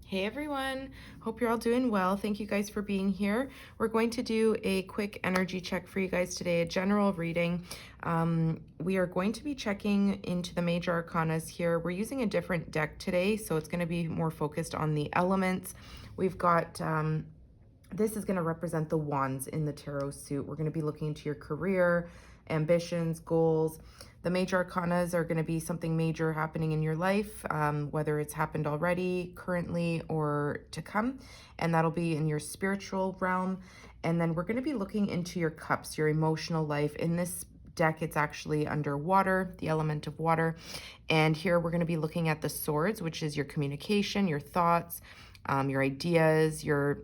Hey everyone, hope you're all doing well. Thank you guys for being here. We're going to do a quick energy check for you guys today, a general reading. We are going to be checking into the major arcanas here. We're using a different deck today, so it's going to be more focused on the elements. We've got, this is going to represent the wands in the tarot suit. We're going to be looking into your career, ambitions, goals. The major arcanas are going to be something major happening in your life, whether it's happened already, currently, or to come. And that'll be in your spiritual realm. And then we're going to be looking into your cups, your emotional life. In this deck, it's actually under water, the element of water. And here we're going to be looking at the swords, which is your communication, your thoughts, your ideas, your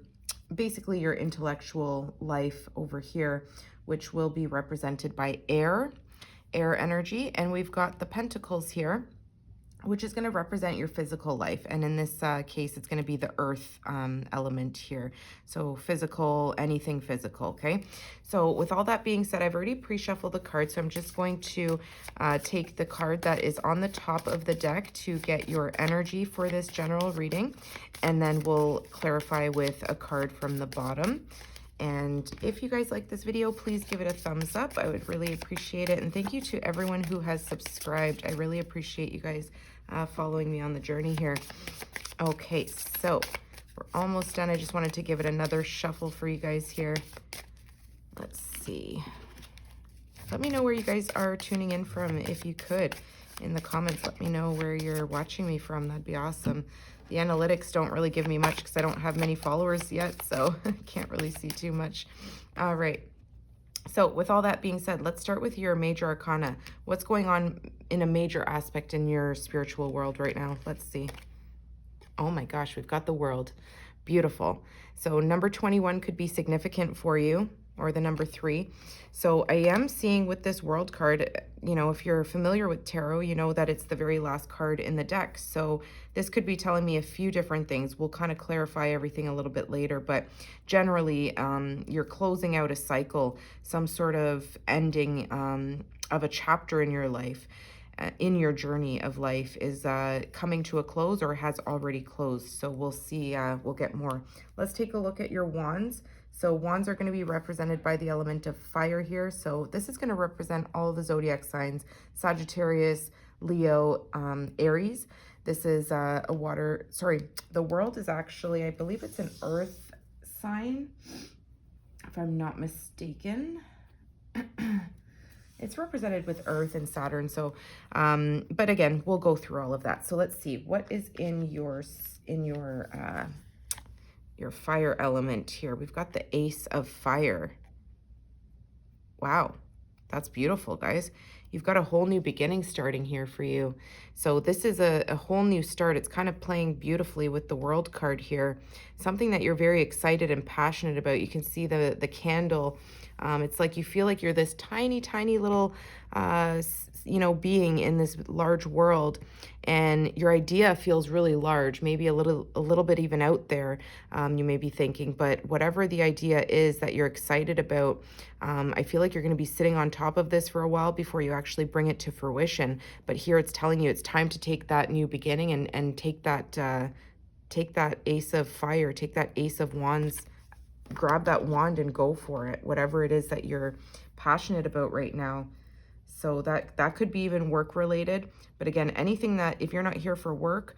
basically your intellectual life over here, which will be represented by air energy. And we've got the pentacles here, which is going to represent your physical life. And in this case, it's going to be the earth element here. So physical, anything physical, okay? So with all that being said, I've already pre-shuffled the cards. So I'm just going to take the card that is on the top of the deck to get your energy for this general reading. And then we'll clarify with a card from the bottom. And if you guys like this video, please give it a thumbs up. I would really appreciate it. And thank you to everyone who has subscribed. I really appreciate you guys following me on the journey here. Okay, so we're almost done. I just wanted to give it another shuffle for you guys here. Let's see. Let me know where you guys are tuning in from, if you could. In the comments, let me know where you're watching me from. That'd be awesome. The analytics don't really give me much because I don't have many followers yet, so I can't really see too much. All right. So with all that being said, let's start with your major arcana. What's going on in a major aspect in your spiritual world right now? Let's see. Oh my gosh, we've got the World. Beautiful. So number 21 could be significant for you, or the number 3. So I am seeing with this World card, you know, if you're familiar with tarot, you know that it's the very last card in the deck. So this could be telling me a few different things. We'll kind of clarify everything a little bit later, but generally you're closing out a cycle, some sort of ending of a chapter in your life. In your journey of life is coming to a close or has already closed. So we'll see, we'll get more. Let's take a look at your wands. So wands are going to be represented by the element of fire here. So this is going to represent all the zodiac signs: Sagittarius, Leo, Aries. This is a water, sorry, the World is actually, I believe it's an earth sign, if I'm not mistaken. It's represented with Earth and Saturn. So, but again, we'll go through all of that. So let's see what is in your fire element here. We've got the Ace of Fire. Wow, that's beautiful, guys. You've got a whole new beginning starting here for you. So this is a whole new start. It's kind of playing beautifully with the World card here. Something that you're very excited and passionate about. You can see the candle. It's like you feel like you're this tiny, tiny little, you know, being in this large world, and your idea feels really large, maybe a little bit even out there. You may be thinking, but whatever the idea is that you're excited about, I feel like you're going to be sitting on top of this for a while before you actually bring it to fruition. But here it's telling you it's time to take that new beginning and take that Ace of Fire, take that Ace of Wands, grab that wand and go for it, whatever it is that you're passionate about right now. So that could be even work related. But again, anything that, if you're not here for work,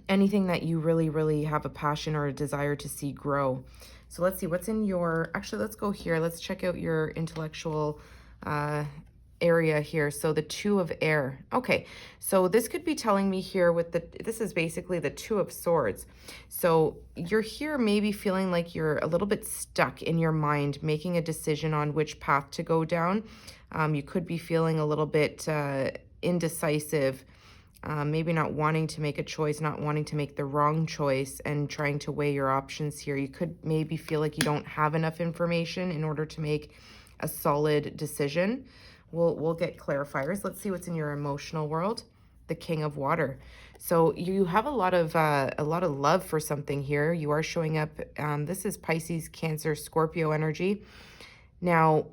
anything that you really, really have a passion or a desire to see grow. So let's see what's in your, actually, let's go here. Let's check out your intellectual area here. So the Two of Air. Okay, so this could be telling me here with this is basically the Two of Swords. So you're here maybe feeling like you're a little bit stuck in your mind, making a decision on which path to go down. You could be feeling a little bit indecisive, maybe not wanting to make a choice, not wanting to make the wrong choice, and trying to weigh your options here. You could maybe feel like you don't have enough information in order to make a solid decision. We'll get clarifiers. Let's see what's in your emotional world. The King of Water. So you have a lot of love for something here. You are showing up. This is Pisces, Cancer, Scorpio energy. Now,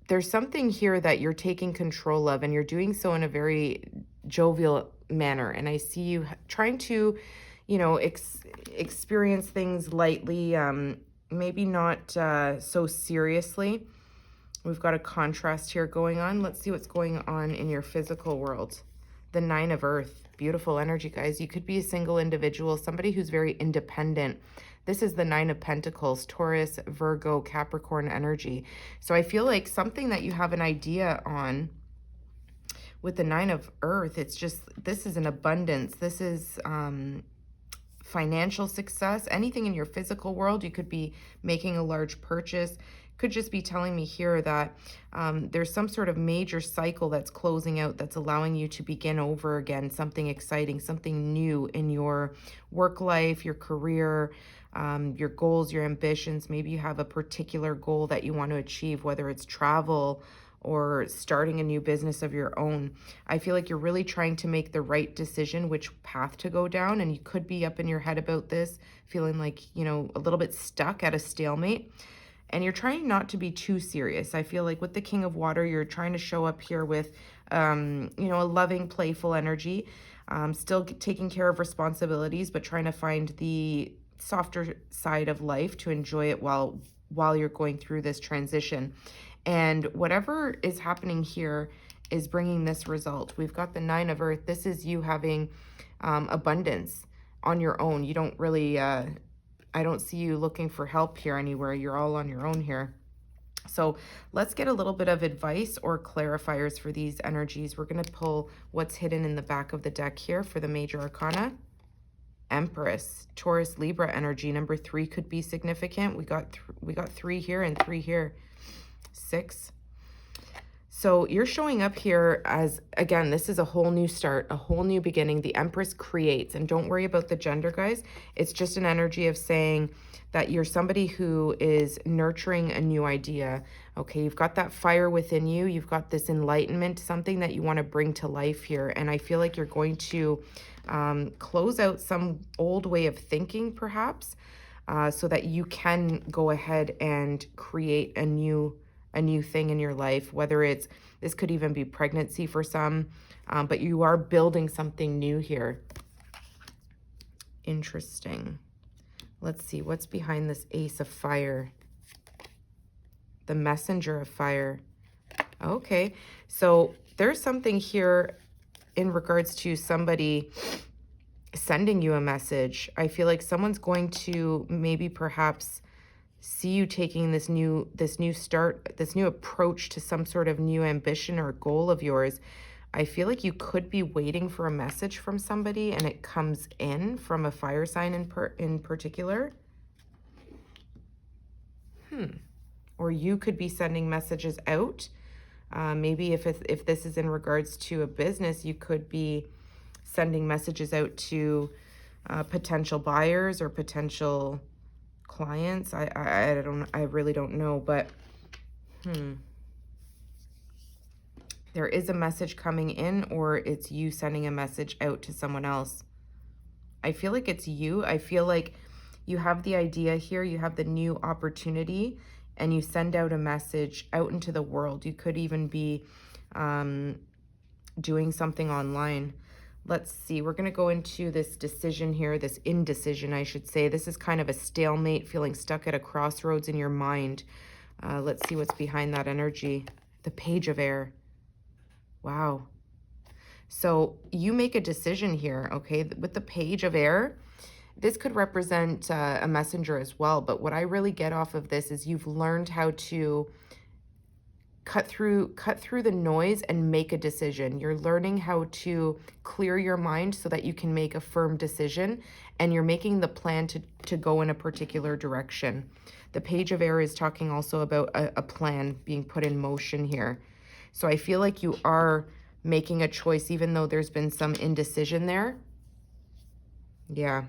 there's something here that you're taking control of, and you're doing so in a very jovial manner. And I see you trying to you know, experience things lightly, maybe not so seriously. We've got a contrast here going on. Let's see what's going on in your physical world. The Nine of Earth. Beautiful energy, guys. You could be a single individual, somebody who's very independent. This is the Nine of Pentacles, Taurus, Virgo, Capricorn energy. So I feel like something that you have an idea on with the Nine of Earth, it's just, this is an abundance. This is financial success, anything in your physical world. You could be making a large purchase. Could just be telling me here that there's some sort of major cycle that's closing out, that's allowing you to begin over again, something exciting, something new in your work life, your career, your goals, your ambitions. Maybe you have a particular goal that you want to achieve, whether it's travel or starting a new business of your own. I feel like you're really trying to make the right decision, which path to go down. And you could be up in your head about this, feeling like, you know, a little bit stuck at a stalemate. And you're trying not to be too serious. I feel like with the King of Water, you're trying to show up here with, you know, a loving, playful energy, still taking care of responsibilities, but trying to find the softer side of life to enjoy it while you're going through this transition. And whatever is happening here is bringing this result. We've got the Nine of Earth. This is you having abundance on your own. You don't really, I don't see you looking for help here anywhere. You're all on your own here. So let's get a little bit of advice or clarifiers for these energies. We're going to pull what's hidden in the back of the deck here for the major arcana. Empress, Taurus, Libra energy. Number 3 could be significant. We got 3 here and 3 here. 6. So you're showing up here as, again, this is a whole new start, a whole new beginning. The Empress creates, and don't worry about the gender, guys. It's just an energy of saying that you're somebody who is nurturing a new idea. Okay, you've got that fire within you. You've got this enlightenment, something that you want to bring to life here. And I feel like you're going to close out some old way of thinking, perhaps, so that you can go ahead and create a new thing in your life, whether it's, this could even be pregnancy for some, but you are building something new here. Interesting. Let's see, what's behind this Ace of Fire? The Messenger of Fire. Okay, so there's something here in regards to somebody sending you a message. I feel like someone's going to maybe perhaps see you taking this new start, this new approach to some sort of new ambition or goal of yours. I feel like you could be waiting for a message from somebody and it comes in from a fire sign in particular. Or you could be sending messages out. Maybe if this is in regards to a business, you could be sending messages out to potential buyers or potential clients. I really don't know, but there is a message coming in, or it's you sending a message out to someone else. I feel like it's you. I feel like you have the idea here, you have the new opportunity, and you send out a message out into the world. You could even be doing something online. Let's see, we're going to go into this decision here, this indecision, I should say. This is kind of a stalemate, feeling stuck at a crossroads in your mind. Let's see what's behind that energy. The Page of Air. Wow. So you make a decision here, okay? With the Page of Air, this could represent a messenger as well. But what I really get off of this is you've learned how to cut through the noise and make a decision. You're learning how to clear your mind so that you can make a firm decision, and you're making the plan to go in a particular direction. The Page of Air is talking also about a plan being put in motion here. So I feel like you are making a choice, even though there's been some indecision there. Yeah.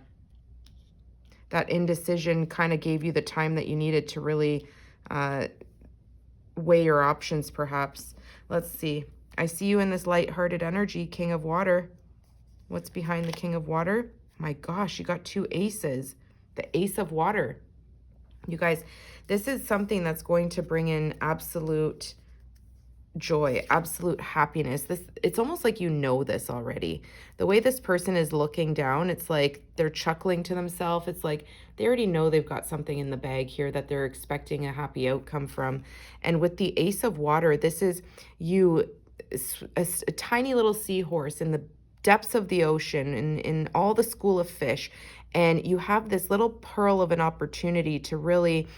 That indecision kind of gave you the time that you needed to really weigh your options, perhaps. Let's see. I see you in this lighthearted energy, King of Water. What's behind the King of Water? My gosh, you got 2 aces. The Ace of Water. You guys, this is something that's going to bring in absolute joy, absolute happiness. It's almost like you know this already. The way this person is looking down, it's like they're chuckling to themselves. It's like they already know they've got something in the bag here that they're expecting a happy outcome from. And with the Ace of Water, this is you, a tiny little seahorse in the depths of the ocean, in all the school of fish, and you have this little pearl of an opportunity to really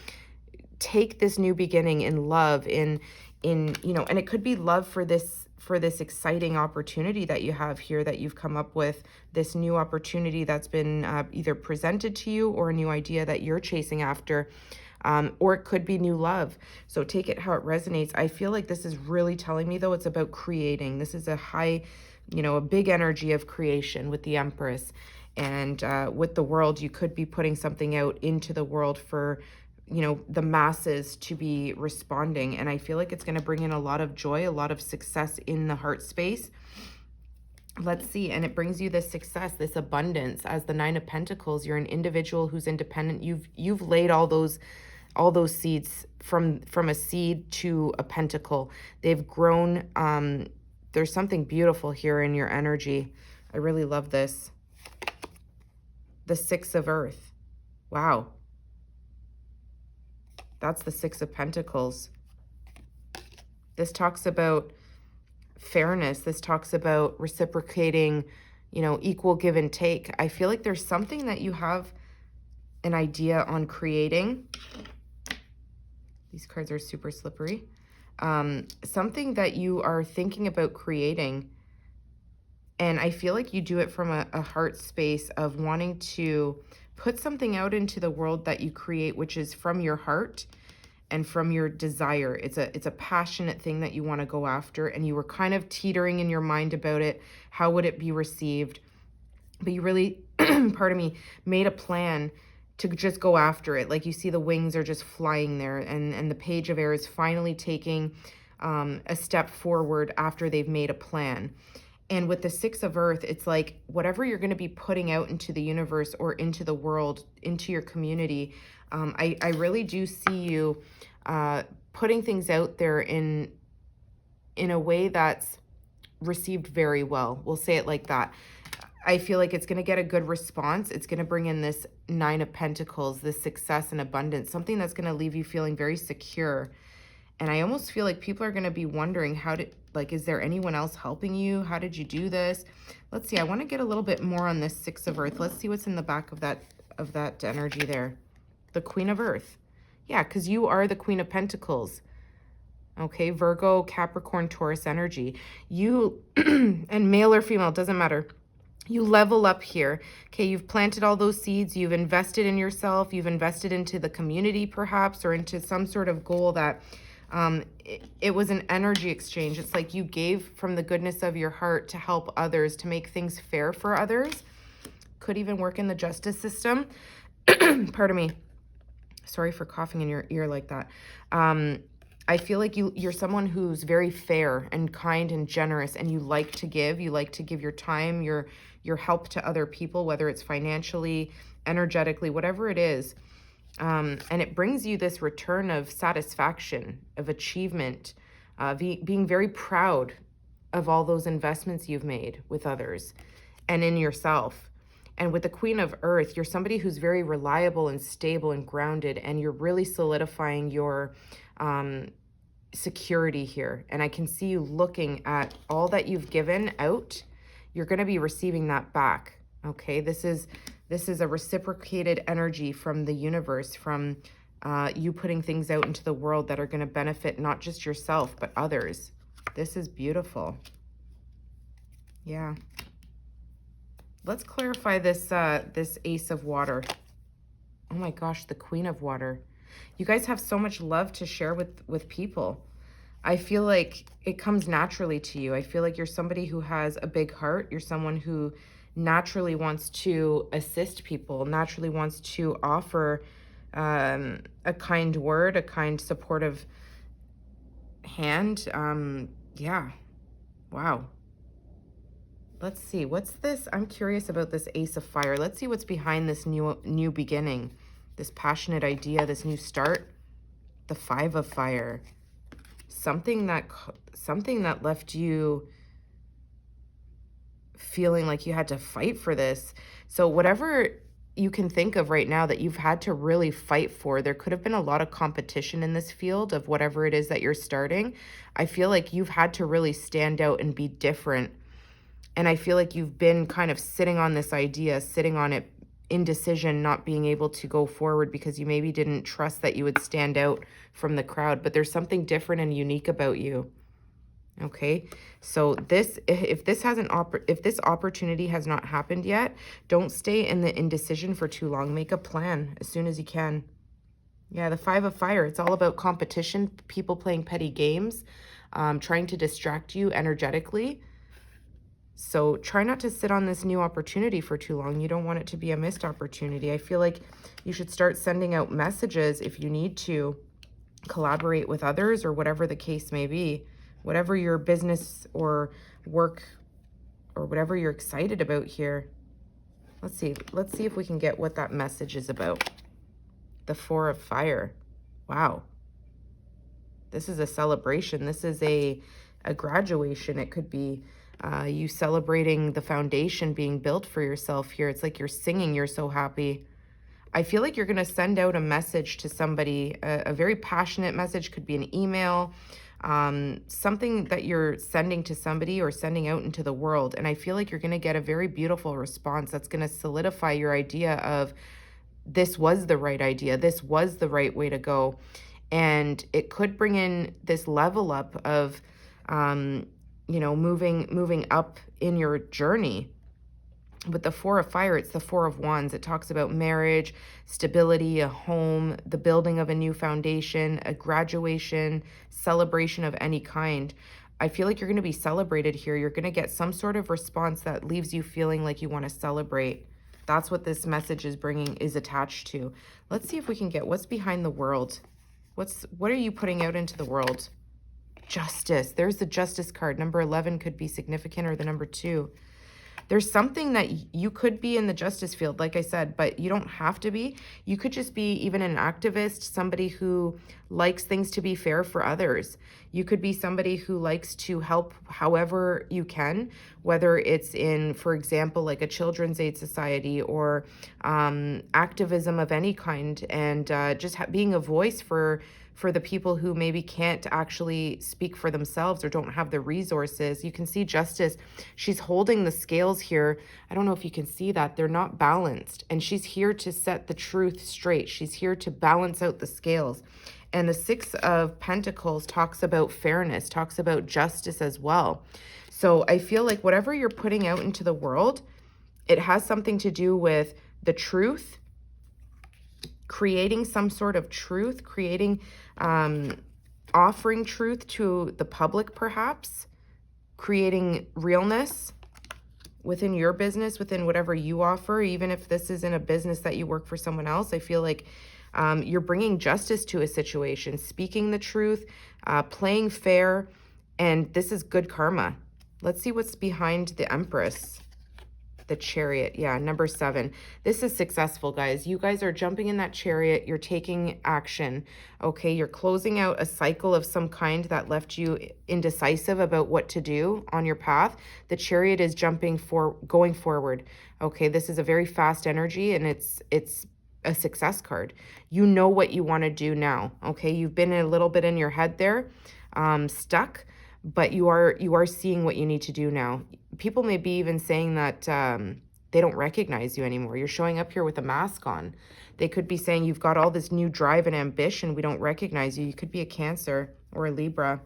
take this new beginning in love, and it could be love for this exciting opportunity that you have here, that you've come up with, this new opportunity that's been either presented to you, or a new idea that you're chasing after, or it could be new love. So take it how it resonates. I feel like this is really telling me, though, it's about creating. This is a high, a big energy of creation with the Empress. And with the World, you could be putting something out into the world for the masses to be responding. And I feel like it's going to bring in a lot of joy, a lot of success in the heart space. Let's see. And it brings you this success, this abundance. As the Nine of Pentacles, you're an individual who's independent. You've laid all those seeds from a seed to a pentacle. They've grown. There's something beautiful here in your energy. I really love this. The Six of Earth. Wow. That's the Six of Pentacles. This talks about fairness. This talks about reciprocating, equal give and take. I feel like there's something that you have an idea on creating. These cards are super slippery. Something that you are thinking about creating. And I feel like you do it from a heart space of wanting to put something out into the world that you create, which is from your heart and from your desire. It's a passionate thing that you want to go after, and you were kind of teetering in your mind about it. How would it be received? But you really, pardon me, made a plan to just go after it. Like, you see the wings are just flying there, and the Page of Air is finally taking a step forward after they've made a plan. And with the Six of Earth, it's like whatever you're going to be putting out into the universe or into the world, into your community, I really do see you putting things out there in a way that's received very well. We'll say it like that. I feel like it's going to get a good response. It's going to bring in this Nine of Pentacles, this success and abundance, something that's going to leave you feeling very secure. And I almost feel like people are going to be wondering, is there anyone else helping you? How did you do this? Let's see. I want to get a little bit more on this Six of Earth. Let's see what's in the back of that energy there. The Queen of Earth. Yeah, because you are the Queen of Pentacles. Okay, Virgo, Capricorn, Taurus energy. You, and male or female, doesn't matter. You level up here. Okay, you've planted all those seeds. You've invested in yourself. You've invested into the community, perhaps, or into some sort of goal that it was an energy exchange. It's like you gave from the goodness of your heart to help others, to make things fair for others. Could even work in the justice system. Pardon me. Sorry for coughing in your ear like that. I feel like you're someone who's very fair and kind and generous, and you like to give. You like to give your time, your help to other people, whether it's financially, energetically, whatever it is. And it brings you this return of satisfaction, of achievement, being very proud of all those investments you've made with others and in yourself. And with the Queen of Earth, you're somebody who's very reliable and stable and grounded, and you're really solidifying your security here. And I can see you looking at all that you've given out. You're going to be receiving that back. Okay, this is a reciprocated energy from the universe, from you putting things out into the world that are going to benefit not just yourself, but others. This is beautiful. Yeah. Let's clarify this this Ace of Water. Oh my gosh, the Queen of Water. You guys have so much love to share with people. I feel like it comes naturally to you. I feel like you're somebody who has a big heart. You're someone who naturally wants to assist people, naturally wants to offer a kind word, a kind supportive hand. Yeah. Wow. Let's see. What's this? I'm curious about this Ace of Fire. Let's see what's behind this new beginning, this passionate idea, this new start. The Five of Fire. something that left you feeling like you had to fight for this. So whatever you can think of right now that you've had to really fight for, there could have been a lot of competition in this field of whatever it is that you're starting. I feel like you've had to really stand out and be different. And I feel like you've been kind of sitting on this idea, sitting on it, indecision, not being able to go forward because you maybe didn't trust that you would stand out from the crowd. But there's something different and unique about you. Okay, so if this opportunity has not happened yet, don't stay in the indecision for too long. Make a plan as soon as you can. Yeah, the Five of Fire, it's all about competition, people playing petty games, trying to distract you energetically. So try not to sit on this new opportunity for too long. You don't want it to be a missed opportunity. I feel like you should start sending out messages if you need to collaborate with others or whatever the case may be. Whatever your business or work or whatever you're excited about here. Let's see if we can get what that message is about. The Four of Fire. Wow. This is a celebration. This is a graduation. It could be you celebrating the foundation being built for yourself here. It's like you're singing. You're so happy. I feel like you're going to send out a message to somebody, a very passionate message. Could be an email, something that you're sending to somebody or sending out into the world. And I feel like you're going to get a very beautiful response that's going to solidify your idea of this was the right idea. This was the right way to go. And it could bring in this level up of, moving up in your journey. With the Four of Fire, it's the Four of Wands. It talks about marriage, stability, a home, the building of a new foundation, a graduation, celebration of any kind. I feel like you're going to be celebrated here. You're going to get some sort of response that leaves you feeling like you want to celebrate. That's what this message is attached to. Let's see if we can get what's behind the world. What are you putting out into the world? Justice. There's the Justice card. Number 11 could be significant, or the number 2. There's something that you could be in the justice field, like I said, but you don't have to be. You could just be even an activist, somebody who likes things to be fair for others. You could be somebody who likes to help however you can, whether it's in, for example, like a children's aid society or activism of any kind, and just being a voice for the people who maybe can't actually speak for themselves or don't have the resources. You can see Justice. She's holding the scales here. I don't know if you can see that. They're not balanced. And she's here to set the truth straight. She's here to balance out the scales. And the Six of Pentacles talks about fairness, talks about justice as well. So I feel like whatever you're putting out into the world, it has something to do with the truth, creating some sort of truth, offering truth to the public, perhaps, creating realness within your business, within whatever you offer, even if this isn't a business that you work for someone else. I feel like you're bringing justice to a situation, speaking the truth, playing fair, and this is good karma. Let's see what's behind the Empress. The Chariot, yeah, number 7. This is successful, guys. You guys are jumping in that chariot. You're taking action, okay? You're closing out a cycle of some kind that left you indecisive about what to do on your path. The Chariot is going forward, okay? This is a very fast energy, and it's a success card. You know what you want to do now, okay? You've been a little bit in your head there, stuck, but you are seeing what you need to do now. People may be even saying that they don't recognize you anymore. You're showing up here with a mask on. They could be saying you've got all this new drive and ambition. We don't recognize you. You could be a Cancer or a Libra.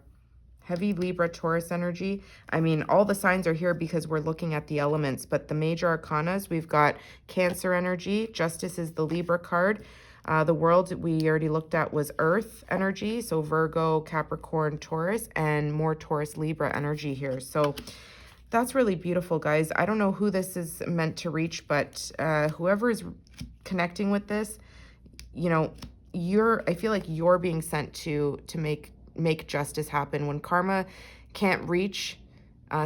Heavy Libra, Taurus energy. I mean, all the signs are here because we're looking at the elements, but the major arcanas, we've got Cancer energy. Justice is the Libra card. The World we already looked at was Earth energy, so Virgo, Capricorn, Taurus, and more Taurus, Libra energy here. So that's really beautiful, guys. I don't know who this is meant to reach, but whoever is connecting with this, I feel like you're being sent to make justice happen. When karma can't reach,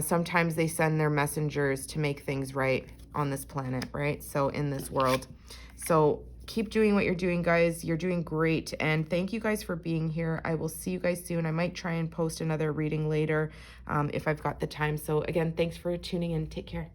sometimes they send their messengers to make things right on this planet, right? So in this world. So keep doing what you're doing, guys. You're doing great. And thank you guys for being here. I will see you guys soon. I might try and post another reading later if I've got the time. So again, thanks for tuning in. Take care.